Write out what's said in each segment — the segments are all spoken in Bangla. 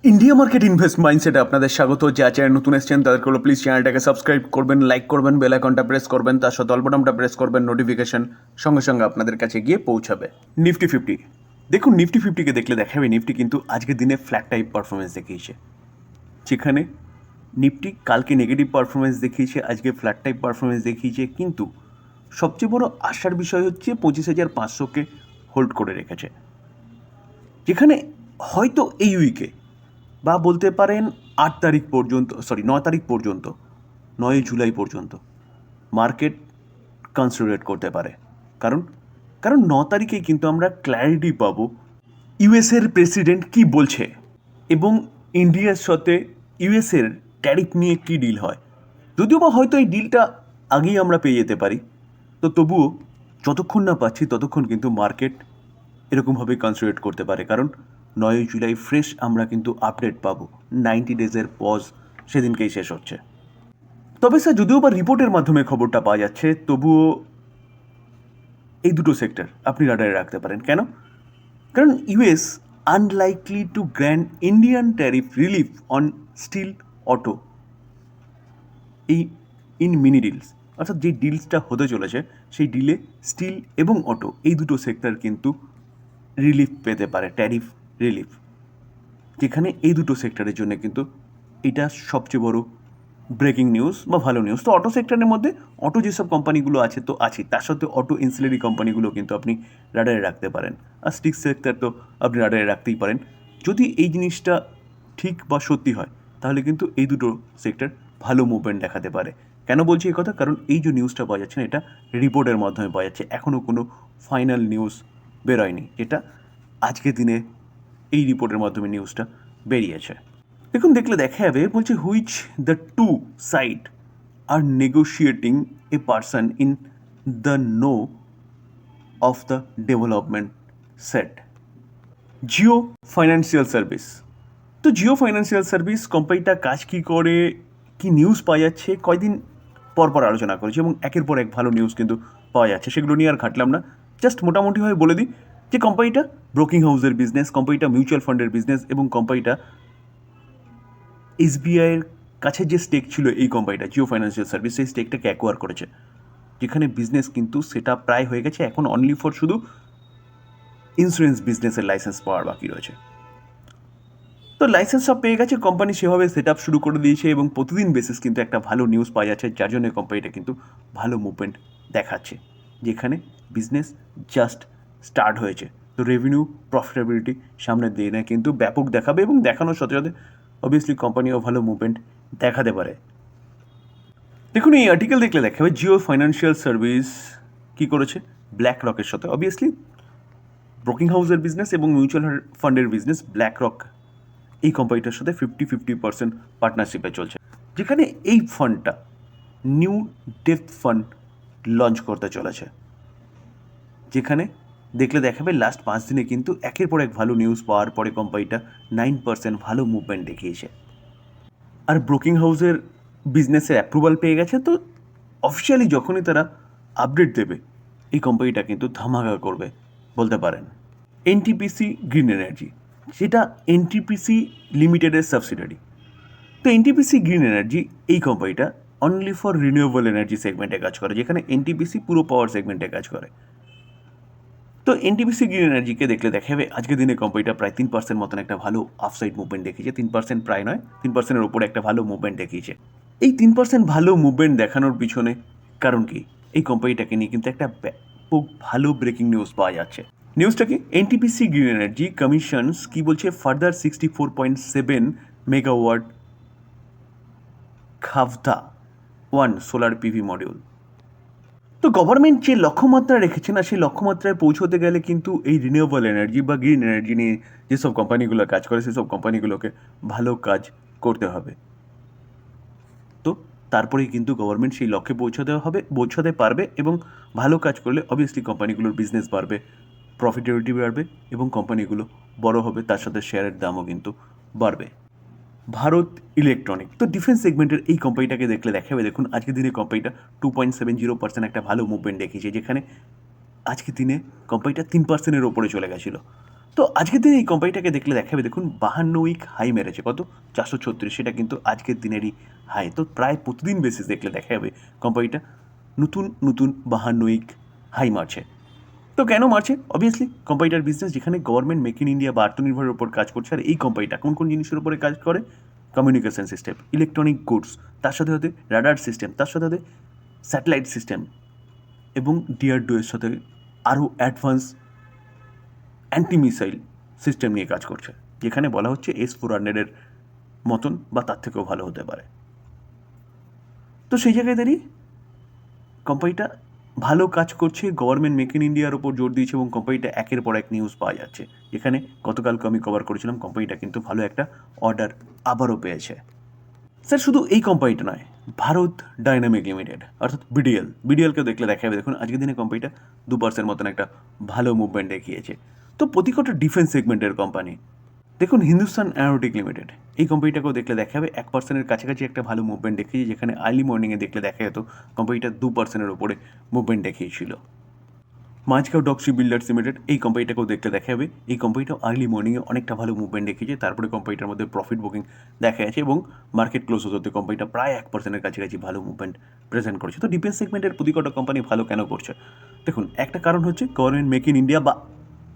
ইন্ডিয়া মার্কেট ইনভেস্ট মাইন্ডসেটে আপনাদের স্বাগত। যা চ্যানেল নতুন এসেছেন তাদেরকে হলো প্লিজ চ্যানেলটাকে সাবস্ক্রাইব করবেন, লাইক করবেন, বেল আইকনটা প্রেস করবেন, তার সাথে অল বাটনটা প্রেস করবেন, নোটিফিকেশন সঙ্গে সঙ্গে আপনাদের কাছে গিয়ে পৌঁছাবে। নিফটি ফিফটি, দেখুন নিফটি ফিফটিকে দেখলে দেখাবে নিফটি কিন্তু আজকের দিনে ফ্ল্যাট টাইপ পারফরমেন্স দেখিয়েছে, যেখানে নিফটি কালকে নেগেটিভ পারফরমেন্স দেখিয়েছে, আজকে ফ্ল্যাট টাইপ পারফরমেন্স দেখিয়েছে। কিন্তু সবচেয়ে বড় আশার বিষয় হচ্ছে 25,500কে হোল্ড করে রেখেছে, যেখানে হয়তো এই উইকে বা বলতে পারেন 9 তারিখ পর্যন্ত 9 জুলাই পর্যন্ত মার্কেট কনসোলিডেট করতে পারে। কারণ কারণ 9 তারিখেই কিন্তু আমরা ক্ল্যারিটি পাবো ইউএসের প্রেসিডেন্ট কি বলছে এবং ইন্ডিয়ার সাথে ইউএসের ট্যারিফ নিয়ে কী ডিল হয়। যদিও বা হয়তো এই ডিলটা আগেই আমরা পেয়ে যেতে পারি, তো তবুও যতক্ষণ না পাচ্ছি ততক্ষণ কিন্তু মার্কেট এরকমভাবে কনসিডার করতে পারে। কারণ 9 জুলাই ফ্রেশ আমরা কিন্তু আপডেট পাবো, 90 ডেজের পজ সেদিনকেই শেষ হচ্ছে। তবে স্যার যদিও বা রিপোর্টের মাধ্যমে খবরটা পাওয়া যাচ্ছে, তবুও এই দুটো সেক্টর আপনি রাডারে রাখতে পারেন। কেন? কারণ US unlikely to grant Indian tariff relief on steel auto এই ইন মিনি ডিলস, অর্থাৎ যে ডিলসটা হতে চলেছে সেই ডিলে স্টিল এবং অটো এই দুটো সেক্টর কিন্তু রিলিফ পেতে পারে, ট্যারিফ রিলিফ, যেখানে এই দুটো সেক্টরের জন্য কিন্তু এটা সবচেয়ে বড় ব্রেকিং নিউজ বা ভালো নিউজ। তো অটো সেক্টরের মধ্যে অটো যেসব কোম্পানিগুলো আছে তো আছে, তার সাথে অটো ইনসিলারি কোম্পানিগুলো কিন্তু আপনি রাডারে রাখতে পারেন। আর স্টিক সেক্টর তো আপনি রাডারে রাখতেই পারেন। যদি এই জিনিসটা ঠিক বা সত্যি হয় তাহলে কিন্তু এই দুটো সেক্টর ভালো মুভমেন্ট দেখাতে পারে। কেন বলছি এই কথা? কারণ এই যে নিউজটা পাওয়া যাচ্ছে না, এটা রিপোর্টের মাধ্যমে পাওয়া যাচ্ছে, এখনও কোনো ফাইনাল নিউজ বেরোয়নি, যেটা আজকের দিনে এই রিপোর্টের মাধ্যমে নিউজটা বেরিয়েছে। দেখুন দেখলে দেখা যাবে, বলছে which the two side are negotiating a person in the know of the development said Jio financial service. তো জিও ফাইন্যান্সিয়াল সার্ভিস কোম্পানিটা কাজ কী করে, কি নিউজ পাওয়া যাচ্ছে, কয়দিন পর পর আলোচনা করেছি এবং একের পর এক ভালো নিউজ কিন্তু পাওয়া যাচ্ছে, সেগুলো নিয়ে আর ঘাটলাম না। জাস্ট মোটামুটিভাবে বলে দিই যে কোম্পানিটা ব্রোকিং হাউসের বিজনেস, কোম্পানিটা মিউচুয়াল ফান্ডের বিজনেস এবং কোম্পানিটা এসবিআইয়ের কাছে যে স্টেক ছিল এই কোম্পানিটা জিও ফাইন্যান্সিয়াল সার্ভিস, সেই স্টেকটাকে অ্যাকোয়ার করেছে, যেখানে বিজনেস কিন্তু সেটা প্রায় হয়ে গেছে। এখন অনলি ফর শুধু ইন্স্যুরেন্স বিজনেসের লাইসেন্স পাওয়ার বাকি রয়েছে। তো লাইসেন্স সব পেয়ে গেছে, কোম্পানি সেভাবে সেট আপ শুরু করে দিয়েছে এবং প্রতিদিন বেসিস কিন্তু একটা ভালো নিউজ পাওয়া যাচ্ছে, যার জন্য কোম্পানিটা কিন্তু ভালো মুভমেন্ট দেখাচ্ছে, যেখানে বিজনেস জাস্ট স্টার্ট হয়েছে। তো রেভিনিউ প্রফিটেবিলিটি সামনের দিনে কিন্তু ব্যাপক দেখাবে এবং দেখানোর সাথে সাথে অবভিয়াসলি কোম্পানিও ভালো মুভমেন্ট দেখাতে পারে। দেখুন এই আর্টিকেল দেখলে দেখা যাবে জিও ফাইন্যান্সিয়াল সার্ভিস কী করেছে ব্ল্যাক রকের সাথে, অবভিয়াসলি ব্রোকিং হাউসের বিজনেস এবং মিউচুয়াল ফান্ডের বিজনেস ব্ল্যাক রক এই কোম্পানিটার সাথে 50-50% পার্টনারশিপে চলছে, যেখানে এই ফান্ডটা নিউ ডেপথ ফান্ড লঞ্চ করতে চলেছে, যেখানে দেখলে দেখাবে লাস্ট 5 দিনে কিন্তু একের পর এক ভালো নিউজ পাওয়ার পরে কোম্পানিটা 9% ভালো মুভমেন্ট দেখিয়েছে। আর ব্রোকিং হাউসের বিজনেসের অ্যাপ্রুভাল পেয়ে গেছে, তো অফিসিয়ালি যখনই তারা আপডেট দেবে এই কোম্পানিটা কিন্তু ধামাকা করবে বলতে পারেন। এনটিপিসি গ্রিন এনার্জি, যেটা এনটিপিসি লিমিটেডের সাবসিডারি। তো এনটিপিসি গ্রিন এনার্জি এই কোম্পানিটা অনলি ফর রিনিউয়েবল এনার্জি সেগমেন্টে কাজ করে, যেখানে এনটিপিসি পুরো পাওয়ার সেগমেন্টে কাজ করে। তো এনটিপিসি গ্রিন এনার্জিকে দেখলে দেখা যাবে আজকের দিনে কোম্পানিটা প্রায় 3% মতন একটা ভালো আফসাইড মুভমেন্ট দেখিয়েছে, 3% প্রায় নয়, 3%-এর ওপরে একটা ভালো মুভমেন্ট দেখিয়েছে। এই 3% ভালো মুভমেন্ট দেখানোর পিছনে কারণ কি, এই কোম্পানিটাকে নিয়ে কিন্তু একটা ব্যাপক ভালো ব্রেকিং নিউজ পাওয়া যাচ্ছে। নিউজটা কি, এনটিপিসি গ্রিন এনার্জি কমিশনস কি বলছে, further 64.7 megawatt Khavda 1 solar PV module. তো গভর্নমেন্ট যে লক্ষ্যমাত্রা রেখেছে না, সেই লক্ষ্যমাত্রায় পৌঁছতে গেলে কিন্তু এই রিনিউয়েবল এনার্জি বা গ্রিন এনার্জি নিয়ে যেসব কোম্পানিগুলো কাজ করে সেসব কোম্পানিগুলোকে ভালো কাজ করতে হবে। তো তারপরেই কিন্তু গভর্নমেন্ট সেই লক্ষ্যে পৌঁছাতে পারবে এবং ভালো কাজ করলে অবভিয়াসলি কোম্পানিগুলোর বিজনেস বাড়বে, প্রফিটেবিলিটি বাড়বে এবং কোম্পানিগুলো বড় হবে, তার সাথে শেয়ারের দামও কিন্তু বাড়বে। ভারত ইলেকট্রনিক, তো ডিফেন্স সেগমেন্টের এই কোম্পানিটাকে দেখলে দেখা যাবে, দেখুন আজকের দিনে কোম্পানিটা 2.70% একটা ভালো মুভমেন্ট দেখিয়েছে, যেখানে আজকের দিনে কোম্পানিটা 3%-এর ওপরে চলে গেছিলো। তো আজকের দিনে এই কোম্পানিটাকে দেখলে দেখাবে, দেখুন 52 উইক হাই মেরেছে, কত 436, সেটা কিন্তু আজকের দিনেরই হাই। তো প্রায় প্রতিদিন বেসিস দেখলে দেখা যাবে কোম্পানিটা নতুন নতুন 52 উইক হাই মারছে। তো কেন মারছে? অবভিয়াসলি কোম্পানিটার বিজনেস, যেখানে গভর্নমেন্ট মেক ইন ইন্ডিয়া বা আত্মনির্ভরের উপর কাজ করছে। আর এই কোম্পানিটা কোন কোন জিনিসের উপরে কাজ করে? কমিউনিকেশন সিস্টেম, ইলেকট্রনিক গুডস, তার সাথে সাথে রাডার সিস্টেম, তার সাথে সাথে স্যাটেলাইট সিস্টেম এবং ডিআরডিও এর সাথে আরও অ্যাডভান্স অ্যান্টি মিসাইল সিস্টেম নিয়ে কাজ করছে, যেখানে বলা হচ্ছে S-400-এর মতন বা তার থেকেও ভালো হতে পারে। তো সেই জায়গায় দাঁড়িয়ে কোম্পানিটা ভালো কাজ করছে, গভর্নমেন্ট মেক ইন ইন্ডিয়ার ওপর জোর দিয়েছে এবং কোম্পানিটা একের পর এক নিউজ পাওয়া যাচ্ছে, যেখানে গতকালকে আমি কভার করেছিলাম কোম্পানিটা কিন্তু ভালো একটা অর্ডার আবারও পেয়েছে। স্যার শুধু এই কোম্পানিটা নয়, ভারত ডাইনামিক লিমিটেড অর্থাৎ বিডিএলকে দেখলে দেখা যাবে, দেখুন আজকের দিনে কোম্পানিটা 2% মতন একটা ভালো মুভমেন্ট দেখিয়েছে। তো প্রতিকটা ডিফেন্স সেগমেন্টের কোম্পানি, দেখুন হিন্দুস্তান অ্যারোনটিক লিমিটেড, এই কোম্পানিটাকেও দেখলে দেখা যাবে 1%-এর কাছাকাছি একটা ভালো মুভমেন্ট দেখিয়েছে, যেখানে আর্লি মর্নিংয়ে দেখলে দেখা যেত কোম্পানিটা 2%-এর ওপরে মুভমেন্ট দেখিয়েছিল। মাঝগাঁও ডকশি বিল্ডার্স লিমিটেড, এই কোম্পানিটাকেও দেখলে দেখা যাবে এই কোম্পানিটাও আর্লি মর্নিংয়ে অনেকটা ভালো মুভমেন্ট দেখিয়েছে, তারপরে কোম্পানিটার মধ্যে প্রফিট বুকিং দেখা যাচ্ছে এবং মার্কেট ক্লোজ হতে কোম্পানিটা প্রায় 1%-এর কাছাকাছি ভালো মুভমেন্ট প্রেজেন্ট করেছে। তো ডিফেন্স সেগমেন্টের প্রতিকটা কোম্পানি ভালো কেন করছে? দেখুন, একটা কারণ হচ্ছে গভর্নমেন্ট মেক ইন ইন্ডিয়া বা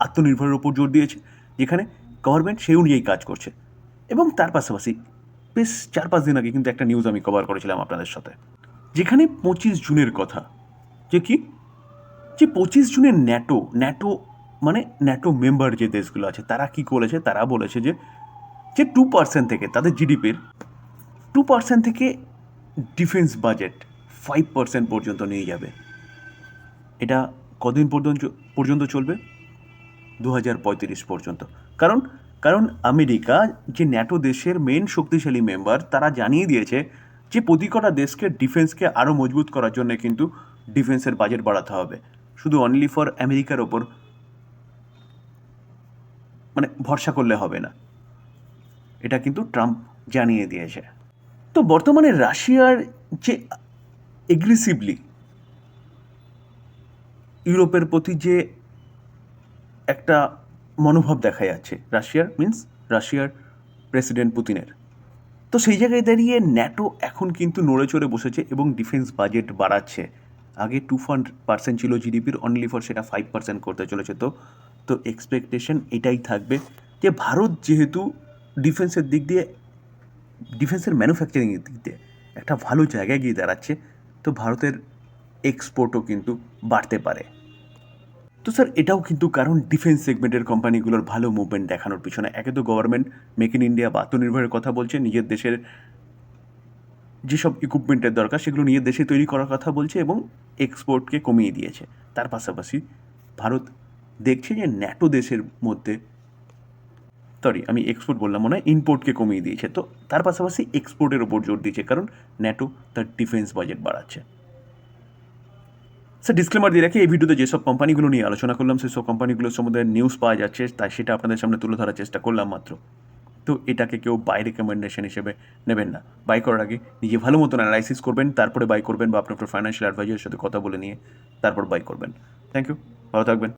আত্মনির্ভরের উপর জোর দিয়েছে, যেখানে গভর্নমেন্ট সেই অনুযায়ী কাজ করছে। এবং তার পাশাপাশি বেশ 4-5 দিন আগে কিন্তু একটা নিউজ আমি কভার করেছিলাম আপনাদের সাথে, যেখানে 25 জুনের কথা, যে 25 জুনের ন্যাটো মানে ন্যাটো মেম্বার যে দেশগুলো আছে তারা কি করেছে, তারা বলেছে যে 2% থেকে তাদের জিডিপির 2% থেকে ডিফেন্স বাজেট 5% পর্যন্ত নিয়ে যাবে। এটা কদিন পর্যন্ত চলবে? 2035 পর্যন্ত। কারণ কারণ আমেরিকা, যে ন্যাটো দেশের মেন শক্তিশালী মেম্বার, তারা জানিয়ে দিয়েছে যে প্রতিকটা দেশকে ডিফেন্সকে আরও মজবুত করার জন্য কিন্তু ডিফেন্সের বাজেট বাড়াতে হবে। শুধু অনলি ফর আমেরিকার ওপর মানে ভরসা করলে হবে না, এটা কিন্তু ট্রাম্প জানিয়ে দিয়েছে। তো বর্তমানে রাশিয়ার যে এগ্রেসিভলি ইউরোপের প্রতি যে একটা মনোভাব দেখা যাচ্ছে, রাশিয়ার প্রেসিডেন্ট পুতিনের, তো সেই জায়গায় দাঁড়িয়ে ন্যাটো এখন কিন্তু নড়ে চড়ে বসেছে এবং ডিফেন্স বাজেট বাড়াচ্ছে। আগে 2% ছিল জিডিপির, অনলি ফর সেটা 5% করতে চলেছে। তো এক্সপেকটেশন এটাই থাকবে যে ভারত যেহেতু ডিফেন্সের দিক দিয়ে, ডিফেন্সের ম্যানুফ্যাকচারিংয়ের দিক দিয়ে একটা ভালো জায়গায় গিয়ে দাঁড়াচ্ছে, তো ভারতের এক্সপোর্টও কিন্তু বাড়তে পারে। তো স্যার এটাও কিন্তু কারণ ডিফেন্স সেগমেন্টের কোম্পানিগুলোর ভালো মুভমেন্ট দেখানোর পিছনে। একে তো গভর্নমেন্ট মেক ইন ইন্ডিয়া বা আত্মনির্ভরের কথা বলছে, নিজের দেশের যেসব ইকুইপমেন্টের দরকার সেগুলো নিজের দেশে তৈরি করার কথা বলছে এবং এক্সপোর্টকে কমিয়ে দিয়েছে। তার পাশাপাশি ভারত দেখছে যে ন্যাটো দেশের মধ্যে, আমি এক্সপোর্ট বললাম মনে হয়, ইম্পোর্টকে কমিয়ে দিয়েছে। তো তার পাশাপাশি এক্সপোর্টের ওপর জোর দিয়েছে, কারণ ন্যাটো তার ডিফেন্স বাজেট বাড়াচ্ছে। স্যার ডিসক্লেমার দিয়ে রাখি, এই ভিডিওতে যেসব কোম্পানিগুলো নিয়ে আলোচনা করলাম সেসব কোম্পানিগুলোর সম্বন্ধে নিউজ পাওয়া যাচ্ছে, তাই সেটা আপনাদের সামনে তুলে ধরার চেষ্টা করলাম মাত্র। তো এটাকে কেউ বাই রেকমেন্ডেশন হিসেবে নেবেন না। বাই করার আগে নিজে ভালো মতন অ্যানালাইসিস করবেন, তারপরে বাই করবেন, বা আপনার ফাইন্যান্সিয়াল অ্যাডভাইজারের সাথে কথা বলে নিয়ে তারপর বাই করবেন। থ্যাংক ইউ, ভালো থাকবেন।